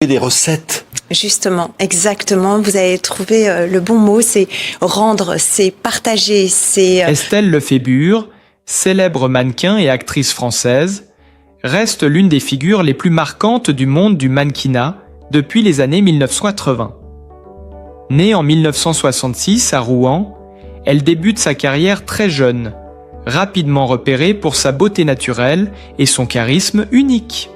des recettes. Justement, exactement, vous avez trouvé le bon mot, c'est rendre, c'est partager, c'est... Estelle Lefébure, célèbre mannequin et actrice française, reste l'une des figures les plus marquantes du monde du mannequinat depuis les années 1980. Née en 1966 à Rouen, elle débute sa carrière très jeune, rapidement repérée pour sa beauté naturelle et son charisme unique.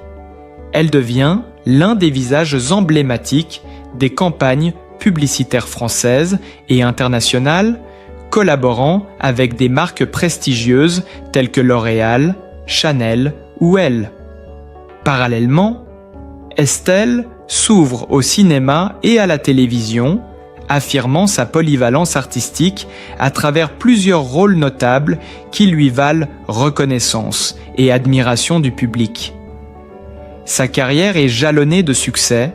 Elle devient l'un des visages emblématiques des campagnes publicitaires françaises et internationales, collaborant avec des marques prestigieuses telles que L'Oréal, Chanel ou Elle. Parallèlement, Estelle s'ouvre au cinéma et à la télévision, affirmant sa polyvalence artistique à travers plusieurs rôles notables qui lui valent reconnaissance et admiration du public. Sa carrière est jalonnée de succès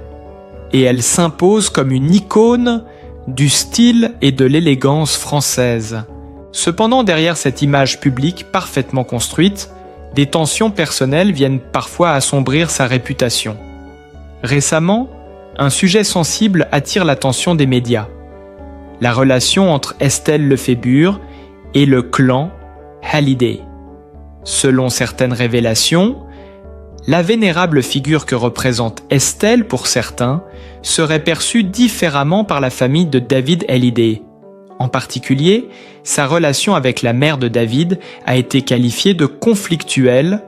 et elle s'impose comme une icône du style et de l'élégance française. Cependant, derrière cette image publique parfaitement construite, des tensions personnelles viennent parfois assombrir sa réputation. Récemment, un sujet sensible attire l'attention des médias. La relation entre Estelle Lefébure et le clan Hallyday. Selon certaines révélations, la vénérable figure que représente Estelle pour certains serait perçue différemment par la famille de David Hallyday. En particulier, sa relation avec la mère de David a été qualifiée de conflictuelle,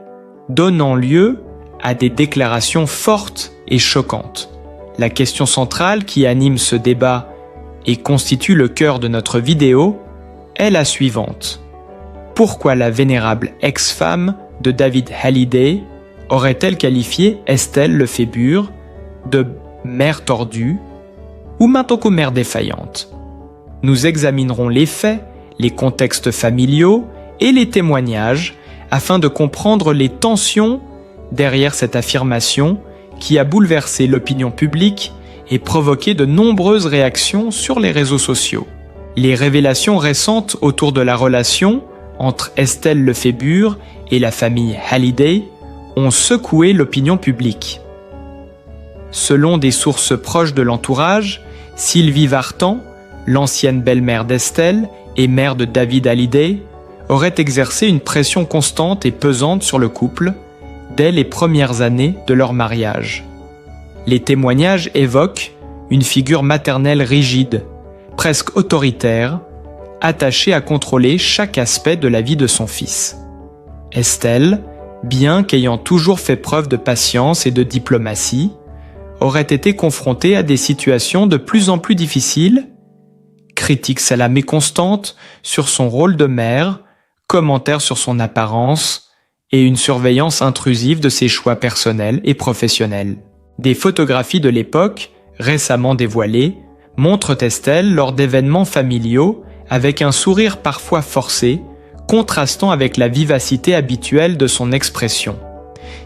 donnant lieu à des déclarations fortes et choquantes. La question centrale qui anime ce débat et constitue le cœur de notre vidéo est la suivante. Pourquoi la vénérable ex-femme de David Hallyday aurait-elle qualifié Estelle Lefébure de mère tordue ou maintenant mère défaillante? Nous examinerons les faits, les contextes familiaux et les témoignages afin de comprendre les tensions derrière cette affirmation qui a bouleversé l'opinion publique et provoqué de nombreuses réactions sur les réseaux sociaux. Les révélations récentes autour de la relation entre Estelle Lefébure et la famille Hallyday ont secoué l'opinion publique. Selon des sources proches de l'entourage, Sylvie Vartan, l'ancienne belle-mère d'Estelle et mère de David Hallyday, aurait exercé une pression constante et pesante sur le couple dès les premières années de leur mariage. Les témoignages évoquent une figure maternelle rigide, presque autoritaire, attachée à contrôler chaque aspect de la vie de son fils. Estelle, bien qu'ayant toujours fait preuve de patience et de diplomatie, aurait été confrontée à des situations de plus en plus difficiles, critiques salamées constantes sur son rôle de mère, commentaires sur son apparence et une surveillance intrusive de ses choix personnels et professionnels. Des photographies de l'époque, récemment dévoilées, montrent Estelle lors d'événements familiaux avec un sourire parfois forcé, contrastant avec la vivacité habituelle de son expression.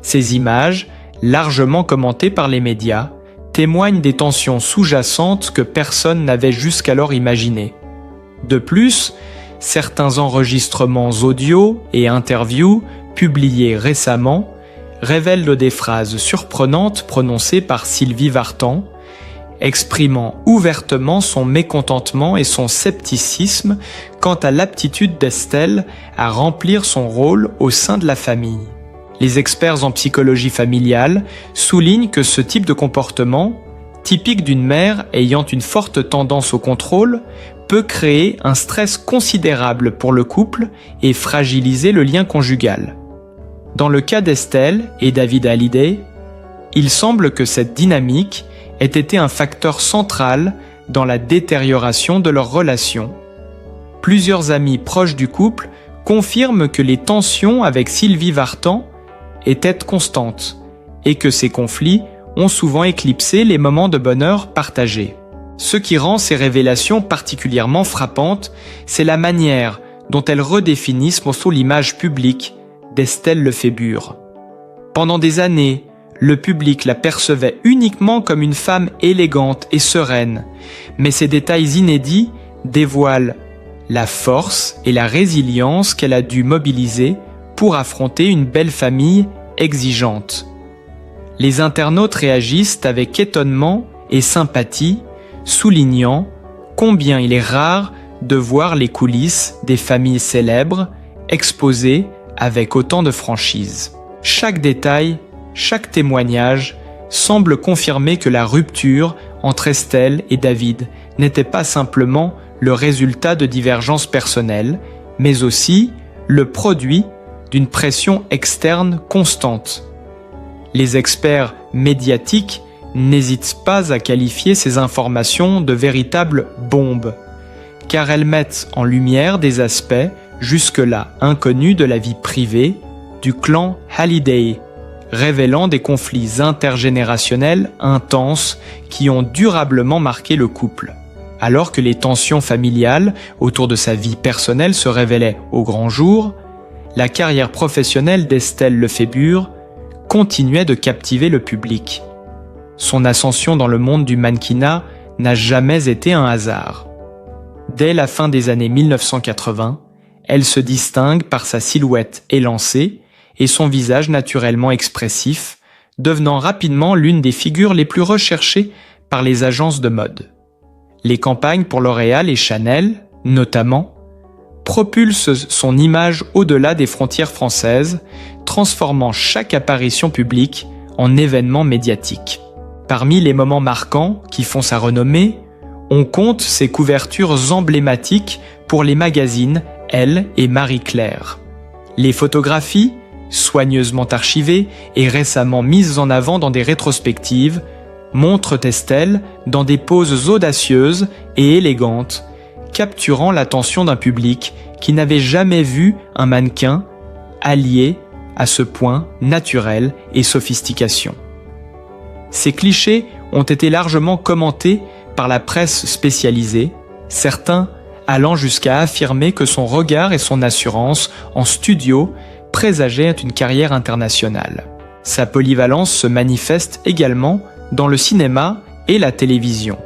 Ces images, largement commentées par les médias, témoignent des tensions sous-jacentes que personne n'avait jusqu'alors imaginées. De plus, certains enregistrements audio et interviews publiés récemment révèlent des phrases surprenantes prononcées par Sylvie Vartan, exprimant ouvertement son mécontentement et son scepticisme quant à l'aptitude d'Estelle à remplir son rôle au sein de la famille. Les experts en psychologie familiale soulignent que ce type de comportement, typique d'une mère ayant une forte tendance au contrôle, peut créer un stress considérable pour le couple et fragiliser le lien conjugal. Dans le cas d'Estelle et David Hallyday, il semble que cette dynamique ait été un facteur central dans la détérioration de leur relation. Plusieurs amis proches du couple confirment que les tensions avec Sylvie Vartan étaient constantes et que ces conflits ont souvent éclipsé les moments de bonheur partagés. Ce qui rend ces révélations particulièrement frappantes, c'est la manière dont elles redéfinissent l'image publique d'Estelle Lefébure. Pendant des années, le public la percevait uniquement comme une femme élégante et sereine, mais ces détails inédits dévoilent la force et la résilience qu'elle a dû mobiliser pour affronter une belle famille exigeante. Les internautes réagissent avec étonnement et sympathie, soulignant combien il est rare de voir les coulisses des familles célèbres exposées avec autant de franchise. Chaque détail, chaque témoignage semble confirmer que la rupture entre Estelle et David n'était pas simplement le résultat de divergences personnelles, mais aussi le produit d'une pression externe constante. Les experts médiatiques n'hésitent pas à qualifier ces informations de véritables bombes, car elles mettent en lumière des aspects jusque-là inconnus de la vie privée du clan Halliday, révélant des conflits intergénérationnels intenses qui ont durablement marqué le couple. Alors que les tensions familiales autour de sa vie personnelle se révélaient au grand jour, la carrière professionnelle d'Estelle Lefébure continuait de captiver le public. Son ascension dans le monde du mannequinat n'a jamais été un hasard. Dès la fin des années 1980, elle se distingue par sa silhouette élancée et son visage naturellement expressif, devenant rapidement l'une des figures les plus recherchées par les agences de mode. Les campagnes pour L'Oréal et Chanel, notamment, propulsent son image au-delà des frontières françaises, transformant chaque apparition publique en événement médiatique. Parmi les moments marquants qui font sa renommée, on compte ses couvertures emblématiques pour les magazines Elle et Marie-Claire. Les photographies, soigneusement archivées et récemment mises en avant dans des rétrospectives, montrent Estelle dans des poses audacieuses et élégantes, capturant l'attention d'un public qui n'avait jamais vu un mannequin allié à ce point naturel et sophistication. Ces clichés ont été largement commentés par la presse spécialisée, certains allant jusqu'à affirmer que son regard et son assurance en studio présageaient une carrière internationale. Sa polyvalence se manifeste également dans le cinéma et la télévision.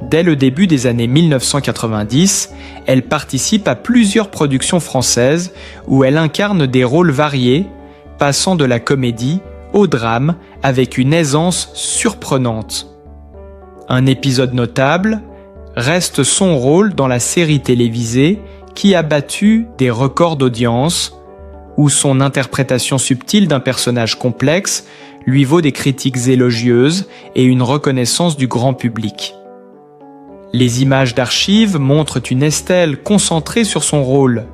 Dès le début des années 1990, elle participe à plusieurs productions françaises où elle incarne des rôles variés, passant de la comédie au drame avec une aisance surprenante. Un épisode notable reste son rôle dans la série télévisée qui a battu des records d'audience, où son interprétation subtile d'un personnage complexe lui vaut des critiques élogieuses et une reconnaissance du grand public. Les images d'archives montrent une Estelle concentrée sur son rôle,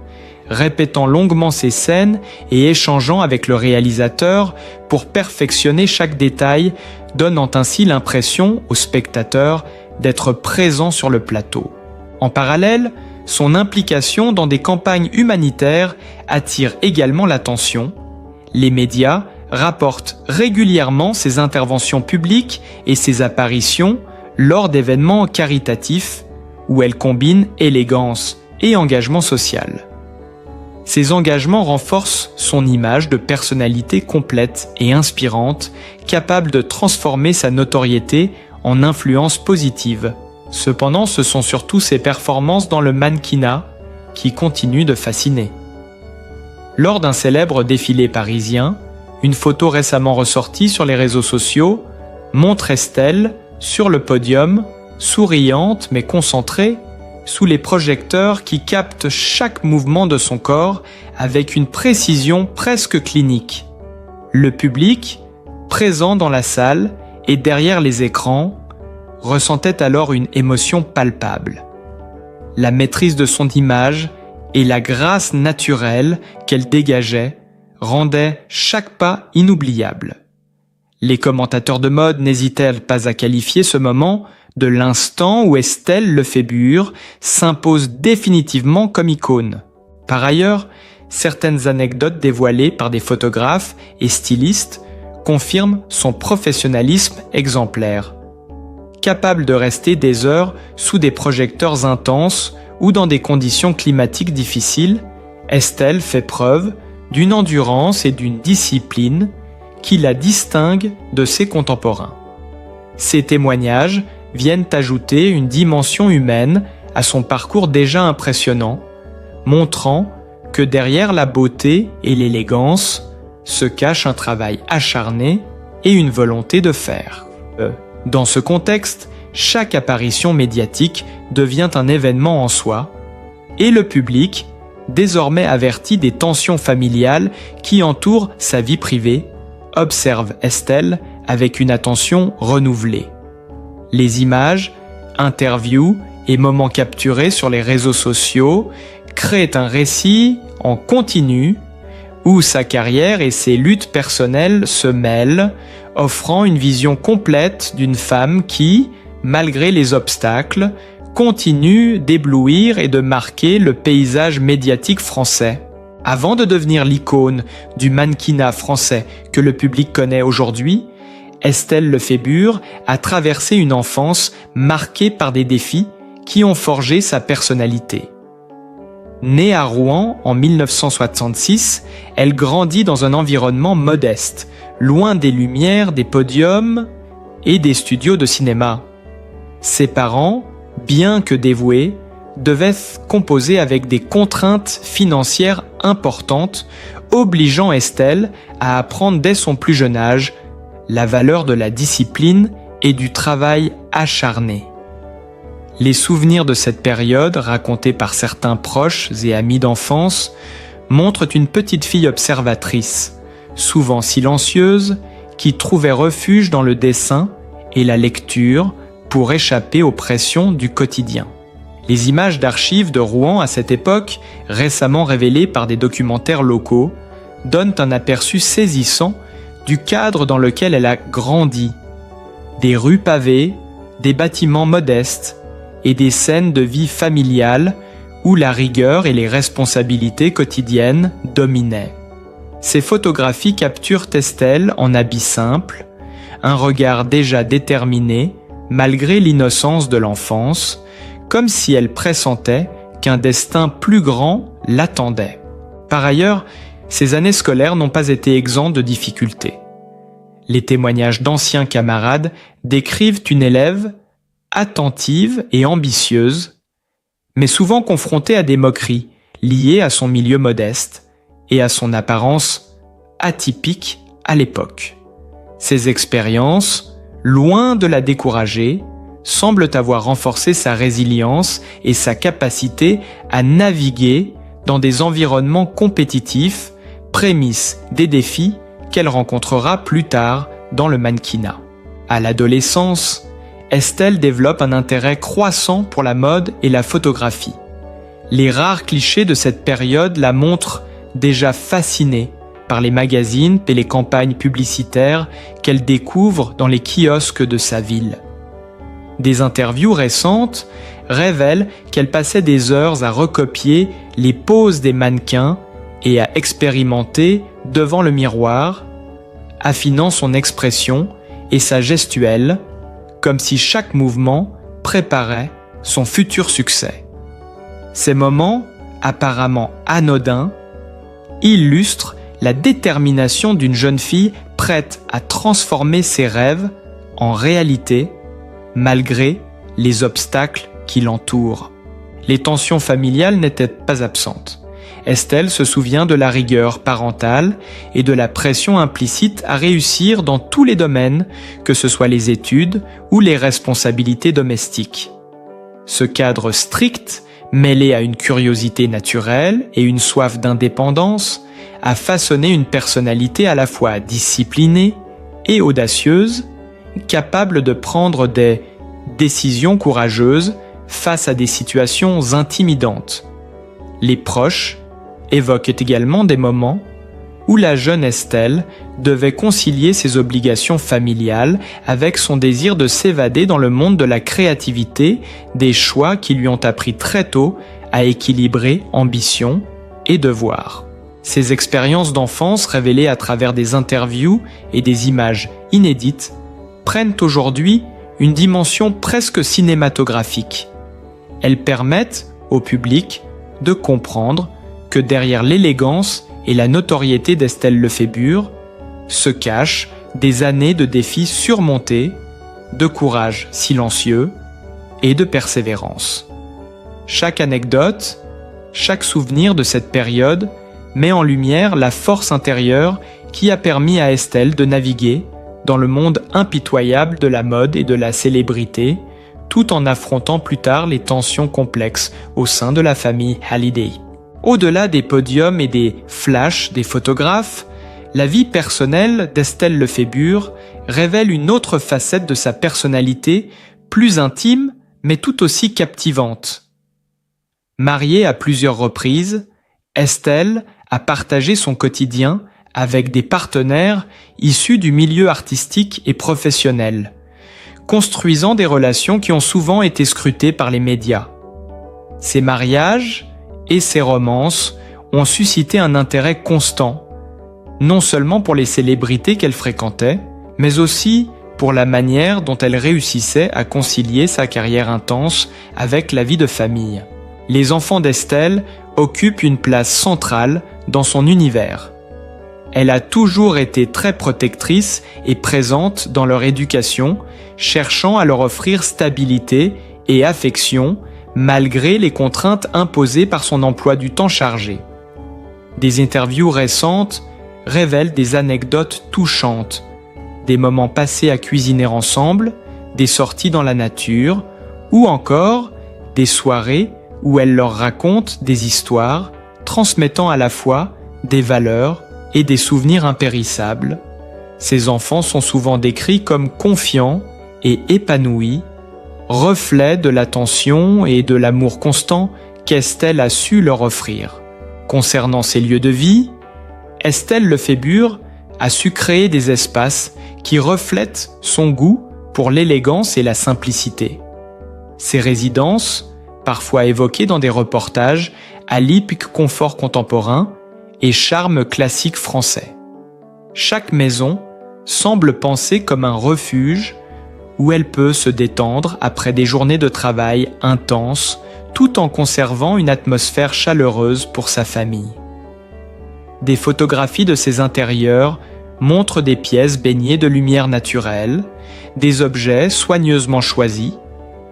répétant longuement ses scènes et échangeant avec le réalisateur pour perfectionner chaque détail, donnant ainsi l'impression au spectateur d'être présent sur le plateau. En parallèle, son implication dans des campagnes humanitaires attire également l'attention. Les médias rapportent régulièrement ses interventions publiques et ses apparitions lors d'événements caritatifs où elle combine élégance et engagement social. Ces engagements renforcent son image de personnalité complète et inspirante, capable de transformer sa notoriété en influence positive. Cependant, ce sont surtout ses performances dans le mannequinat qui continuent de fasciner. Lors d'un célèbre défilé parisien, une photo récemment ressortie sur les réseaux sociaux montre Estelle sur le podium, souriante mais concentrée, sous les projecteurs qui captent chaque mouvement de son corps avec une précision presque clinique. Le public, présent dans la salle et derrière les écrans, ressentait alors une émotion palpable. La maîtrise de son image et la grâce naturelle qu'elle dégageait rendaient chaque pas inoubliable. Les commentateurs de mode n'hésitèrent pas à qualifier ce moment de l'instant où Estelle Lefébure s'impose définitivement comme icône. Par ailleurs, certaines anecdotes dévoilées par des photographes et stylistes confirment son professionnalisme exemplaire. Capable de rester des heures sous des projecteurs intenses ou dans des conditions climatiques difficiles, Estelle fait preuve d'une endurance et d'une discipline qui la distinguent de ses contemporains. Ces témoignages viennent ajouter une dimension humaine à son parcours déjà impressionnant, montrant que derrière la beauté et l'élégance se cache un travail acharné et une volonté de faire. Dans ce contexte, chaque apparition médiatique devient un événement en soi, et le public, désormais averti des tensions familiales qui entourent sa vie privée, observe Estelle avec une attention renouvelée. Les images, interviews et moments capturés sur les réseaux sociaux créent un récit en continu où sa carrière et ses luttes personnelles se mêlent, offrant une vision complète d'une femme qui, malgré les obstacles, continue d'éblouir et de marquer le paysage médiatique français. Avant de devenir l'icône du mannequinat français que le public connaît aujourd'hui, Estelle Lefébure a traversé une enfance marquée par des défis qui ont forgé sa personnalité. Née à Rouen en 1966, elle grandit dans un environnement modeste, loin des lumières, des podiums et des studios de cinéma. Ses parents, bien que dévoués, devaient composer avec des contraintes financières importantes, obligeant Estelle à apprendre dès son plus jeune âge la valeur de la discipline et du travail acharné. Les souvenirs de cette période, racontés par certains proches et amis d'enfance, montrent une petite fille observatrice, souvent silencieuse, qui trouvait refuge dans le dessin et la lecture pour échapper aux pressions du quotidien. Les images d'archives de Rouen à cette époque, récemment révélées par des documentaires locaux, donnent un aperçu saisissant du cadre dans lequel elle a grandi. Des rues pavées, des bâtiments modestes et des scènes de vie familiale où la rigueur et les responsabilités quotidiennes dominaient. Ces photographies capturent Estelle en habit simple, un regard déjà déterminé malgré l'innocence de l'enfance, comme si elle pressentait qu'un destin plus grand l'attendait. Par ailleurs, ces années scolaires n'ont pas été exemptes de difficultés. Les témoignages d'anciens camarades décrivent une élève attentive et ambitieuse, mais souvent confrontée à des moqueries liées à son milieu modeste et à son apparence atypique à l'époque. Ces expériences, loin de la décourager, semblent avoir renforcé sa résilience et sa capacité à naviguer dans des environnements compétitifs, prémisse des défis qu'elle rencontrera plus tard dans le mannequinat. À l'adolescence, Estelle développe un intérêt croissant pour la mode et la photographie. Les rares clichés de cette période la montrent déjà fascinée par les magazines et les campagnes publicitaires qu'elle découvre dans les kiosques de sa ville. Des interviews récentes révèlent qu'elle passait des heures à recopier les poses des mannequins et à expérimenter devant le miroir, affinant son expression et sa gestuelle, comme si chaque mouvement préparait son futur succès. Ces moments, apparemment anodins, illustrent la détermination d'une jeune fille prête à transformer ses rêves en réalité, malgré les obstacles qui l'entourent. Les tensions familiales n'étaient pas absentes. Estelle se souvient de la rigueur parentale et de la pression implicite à réussir dans tous les domaines, que ce soit les études ou les responsabilités domestiques. Ce cadre strict, mêlé à une curiosité naturelle et une soif d'indépendance, a façonné une personnalité à la fois disciplinée et audacieuse, capable de prendre des décisions courageuses face à des situations intimidantes. Les proches évoquent également des moments où la jeune Estelle devait concilier ses obligations familiales avec son désir de s'évader dans le monde de la créativité, des choix qui lui ont appris très tôt à équilibrer ambition et devoir. Ces expériences d'enfance révélées à travers des interviews et des images inédites prennent aujourd'hui une dimension presque cinématographique. Elles permettent au public de comprendre que derrière l'élégance et la notoriété d'Estelle Lefébure se cachent des années de défis surmontés, de courage silencieux et de persévérance. Chaque anecdote, chaque souvenir de cette période met en lumière la force intérieure qui a permis à Estelle de naviguer dans le monde impitoyable de la mode et de la célébrité, tout en affrontant plus tard les tensions complexes au sein de la famille Hallyday. Au-delà des podiums et des flashs des photographes, la vie personnelle d'Estelle Lefébure révèle une autre facette de sa personnalité, plus intime mais tout aussi captivante. Mariée à plusieurs reprises, Estelle a partagé son quotidien avec des partenaires issus du milieu artistique et professionnel, construisant des relations qui ont souvent été scrutées par les médias. Ses mariages et ses romances ont suscité un intérêt constant, non seulement pour les célébrités qu'elle fréquentait, mais aussi pour la manière dont elle réussissait à concilier sa carrière intense avec la vie de famille. Les enfants d'Estelle occupent une place centrale dans son univers. Elle a toujours été très protectrice et présente dans leur éducation, cherchant à leur offrir stabilité et affection malgré les contraintes imposées par son emploi du temps chargé. Des interviews récentes révèlent des anecdotes touchantes, des moments passés à cuisiner ensemble, des sorties dans la nature, ou encore des soirées où elle leur raconte des histoires, transmettant à la fois des valeurs et des souvenirs impérissables. Ces enfants sont souvent décrits comme confiants et épanouis, reflets de l'attention et de l'amour constant qu'Estelle a su leur offrir. Concernant ses lieux de vie, Estelle Lefébure a su créer des espaces qui reflètent son goût pour l'élégance et la simplicité. Ces résidences, parfois évoquées dans des reportages, allient confort contemporain et charme classique français. Chaque maison semble pensée comme un refuge où elle peut se détendre après des journées de travail intenses, tout en conservant une atmosphère chaleureuse pour sa famille. Des photographies de ses intérieurs montrent des pièces baignées de lumière naturelle, des objets soigneusement choisis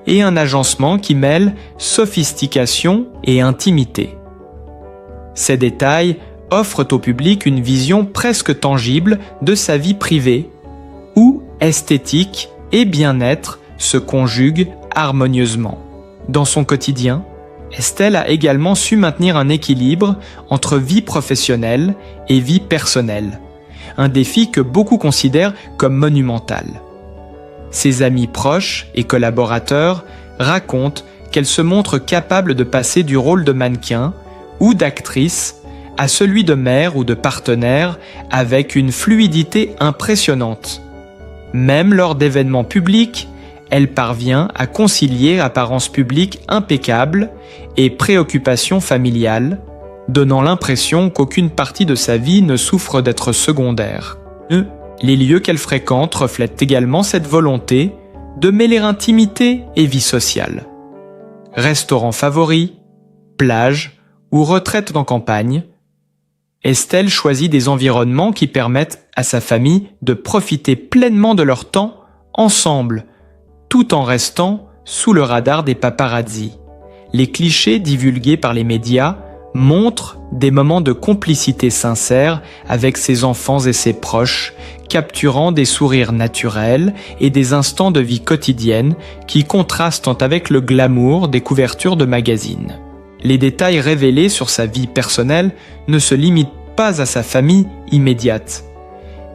et un agencement qui mêle sophistication et intimité. Ces détails offrent au public une vision presque tangible de sa vie privée, où esthétique et bien-être se conjuguent harmonieusement. Dans son quotidien, Estelle a également su maintenir un équilibre entre vie professionnelle et vie personnelle, un défi que beaucoup considèrent comme monumental. Ses amis proches et collaborateurs racontent qu'elle se montre capable de passer du rôle de mannequin ou d'actrice à celui de mère ou de partenaire avec une fluidité impressionnante. Même lors d'événements publics, elle parvient à concilier apparence publique impeccable et préoccupations familiales, donnant l'impression qu'aucune partie de sa vie ne souffre d'être secondaire. Les lieux qu'elle fréquente reflètent également cette volonté de mêler intimité et vie sociale. Restaurants favoris, plages ou retraites en campagne, Estelle choisit des environnements qui permettent à sa famille de profiter pleinement de leur temps ensemble, tout en restant sous le radar des paparazzi. Les clichés divulgués par les médias montrent des moments de complicité sincère avec ses enfants et ses proches, capturant des sourires naturels et des instants de vie quotidienne qui contrastent avec le glamour des couvertures de magazines. Les détails révélés sur sa vie personnelle ne se limitent pas à sa famille immédiate.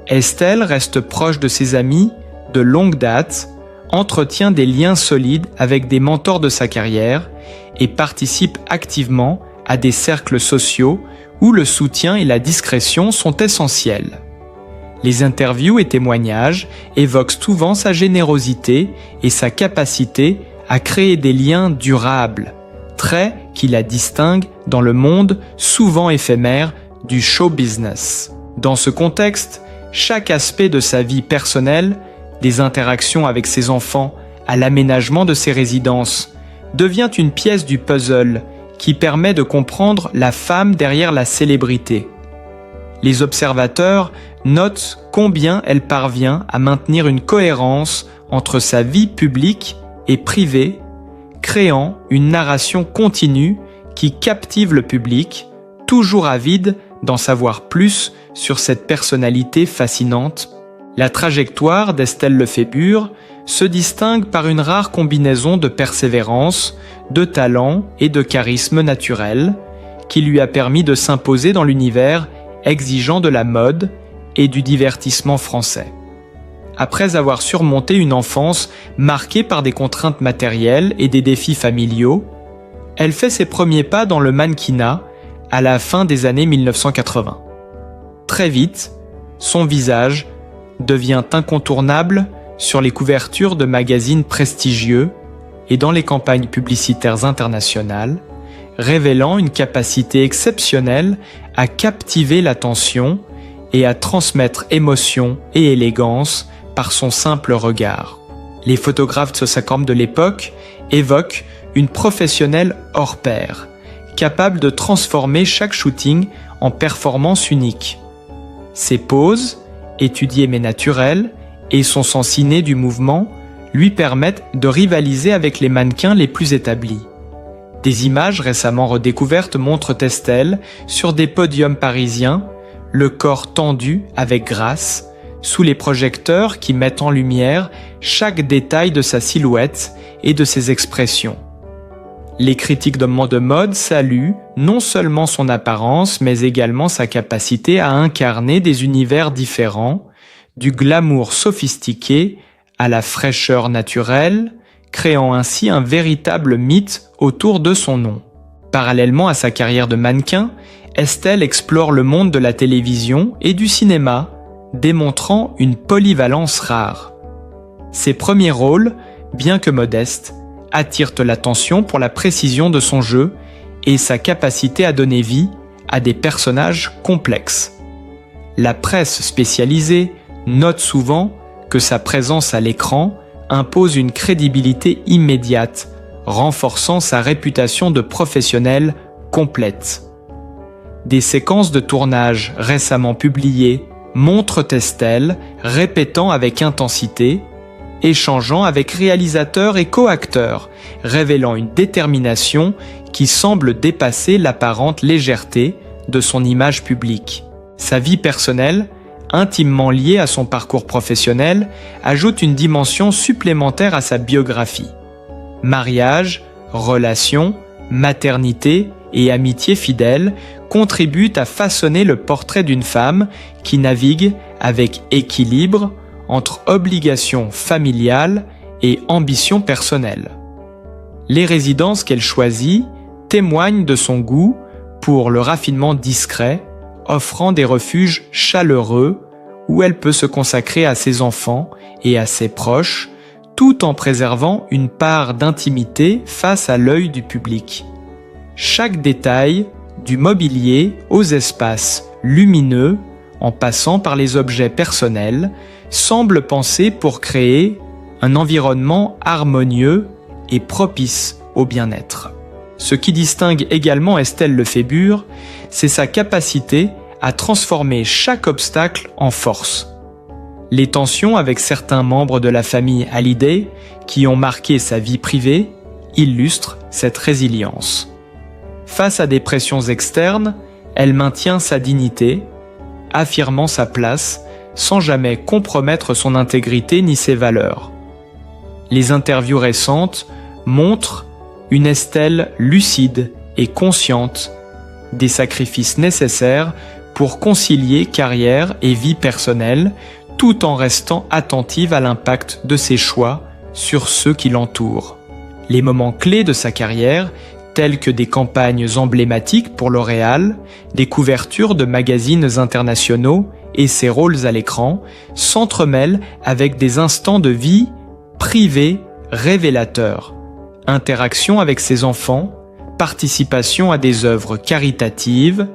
Estelle reste proche de ses amis de longue date, entretient des liens solides avec des mentors de sa carrière et participe activement à des cercles sociaux où le soutien et la discrétion sont essentiels. Les interviews et témoignages évoquent souvent sa générosité et sa capacité à créer des liens durables, traits qui la distinguent dans le monde souvent éphémère du show business. Dans ce contexte, chaque aspect de sa vie personnelle, des interactions avec ses enfants à l'aménagement de ses résidences, devient une pièce du puzzle qui permet de comprendre la femme derrière la célébrité. Les observateurs notent combien elle parvient à maintenir une cohérence entre sa vie publique et privée, créant une narration continue qui captive le public, toujours avide d'en savoir plus sur cette personnalité fascinante. La trajectoire d'Estelle Lefébure se distingue par une rare combinaison de persévérance, de talent et de charisme naturel qui lui a permis de s'imposer dans l'univers exigeant de la mode et du divertissement français. Après avoir surmonté une enfance marquée par des contraintes matérielles et des défis familiaux, elle fait ses premiers pas dans le mannequinat à la fin des années 1980. Très vite, son visage devient incontournable sur les couvertures de magazines prestigieux et dans les campagnes publicitaires internationales, révélant une capacité exceptionnelle à captiver l'attention et à transmettre émotion et élégance par son simple regard. Les photographes de SOSACORP de l'époque évoquent une professionnelle hors pair, capable de transformer chaque shooting en performance unique. Ses poses, étudiées mais naturelles, et son sens inné du mouvement lui permettent de rivaliser avec les mannequins les plus établis. Des images récemment redécouvertes montrent Estelle sur des podiums parisiens, le corps tendu avec grâce, sous les projecteurs qui mettent en lumière chaque détail de sa silhouette et de ses expressions. Les critiques de mode saluent non seulement son apparence, mais également sa capacité à incarner des univers différents, du glamour sophistiqué à la fraîcheur naturelle, créant ainsi un véritable mythe autour de son nom. Parallèlement à sa carrière de mannequin, Estelle explore le monde de la télévision et du cinéma, démontrant une polyvalence rare. Ses premiers rôles, bien que modestes, attirent l'attention pour la précision de son jeu et sa capacité à donner vie à des personnages complexes. La presse spécialisée note souvent que sa présence à l'écran impose une crédibilité immédiate, renforçant sa réputation de professionnelle complète. Des séquences de tournage récemment publiées montrent Estelle répétant avec intensité, échangeant avec réalisateurs et co-acteurs, révélant une détermination qui semble dépasser l'apparente légèreté de son image publique. Sa vie personnelle, intimement liée à son parcours professionnel, ajoute une dimension supplémentaire à sa biographie. Mariage, relations, maternité et amitié fidèle contribuent à façonner le portrait d'une femme qui navigue avec équilibre entre obligations familiales et ambitions personnelles. Les résidences qu'elle choisit témoignent de son goût pour le raffinement discret, offrant des refuges chaleureux où elle peut se consacrer à ses enfants et à ses proches, tout en préservant une part d'intimité face à l'œil du public. Chaque détail, du mobilier aux espaces lumineux, en passant par les objets personnels, semble pensé pour créer un environnement harmonieux et propice au bien-être. Ce qui distingue également Estelle Lefébure, c'est sa capacité à transformer chaque obstacle en force. Les tensions avec certains membres de la famille Hallyday, qui ont marqué sa vie privée, illustrent cette résilience. Face à des pressions externes, elle maintient sa dignité, affirmant sa place sans jamais compromettre son intégrité ni ses valeurs. Les interviews récentes montrent une Estelle lucide et consciente des sacrifices nécessaires pour concilier carrière et vie personnelle, tout en restant attentive à l'impact de ses choix sur ceux qui l'entourent. Les moments clés de sa carrière, tels que des campagnes emblématiques pour L'Oréal, des couvertures de magazines internationaux et ses rôles à l'écran, s'entremêlent avec des instants de vie privés révélateurs. Interaction avec ses enfants, participation à des œuvres caritatives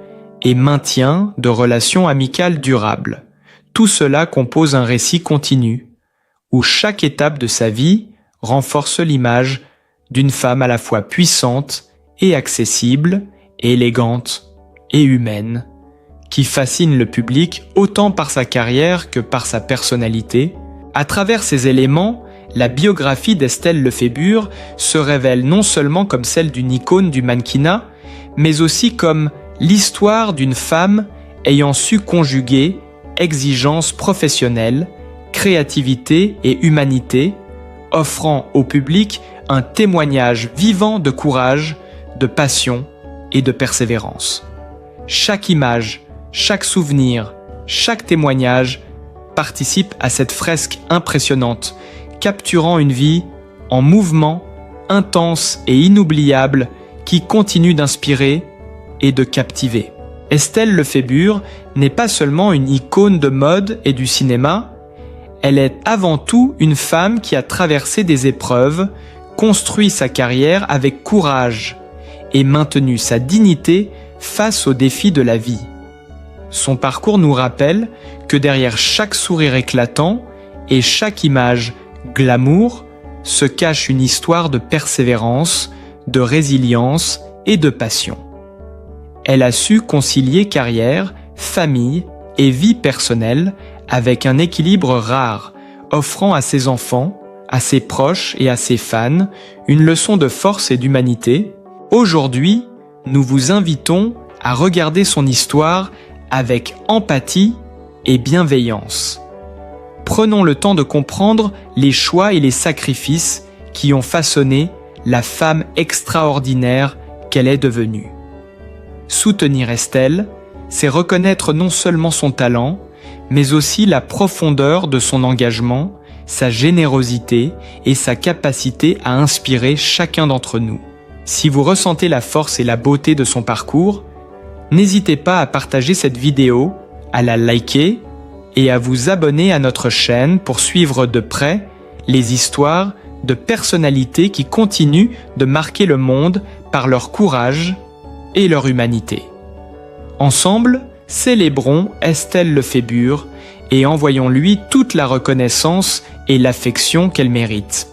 et maintien de relations amicales durables. Tout cela compose un récit continu, où chaque étape de sa vie renforce l'image d'une femme à la fois puissante et accessible, élégante et humaine, qui fascine le public autant par sa carrière que par sa personnalité. À travers ces éléments, la biographie d'Estelle Lefébure se révèle non seulement comme celle d'une icône du mannequinat, mais aussi comme l'histoire d'une femme ayant su conjuguer exigence professionnelle créativité et humanité, offrant au public un témoignage vivant de courage, de passion et de persévérance. Chaque image, chaque souvenir, chaque témoignage participe à cette fresque impressionnante, capturant une vie en mouvement, intense et inoubliable qui continue d'inspirer et de captiver. Estelle Lefébure n'est pas seulement une icône de mode et du cinéma, elle est avant tout une femme qui a traversé des épreuves, construit sa carrière avec courage et maintenu sa dignité face aux défis de la vie. Son parcours nous rappelle que derrière chaque sourire éclatant et chaque image glamour se cache une histoire de persévérance, de résilience et de passion. Elle a su concilier carrière, famille et vie personnelle avec un équilibre rare, offrant à ses enfants, à ses proches et à ses fans une leçon de force et d'humanité. Aujourd'hui, nous vous invitons à regarder son histoire avec empathie et bienveillance. Prenons le temps de comprendre les choix et les sacrifices qui ont façonné la femme extraordinaire qu'elle est devenue. Soutenir Estelle, c'est reconnaître non seulement son talent, mais aussi la profondeur de son engagement, sa générosité et sa capacité à inspirer chacun d'entre nous. Si vous ressentez la force et la beauté de son parcours, n'hésitez pas à partager cette vidéo, à la liker et à vous abonner à notre chaîne pour suivre de près les histoires de personnalités qui continuent de marquer le monde par leur courage et leur humanité. Ensemble, célébrons Estelle Lefébure et envoyons-lui toute la reconnaissance et l'affection qu'elle mérite.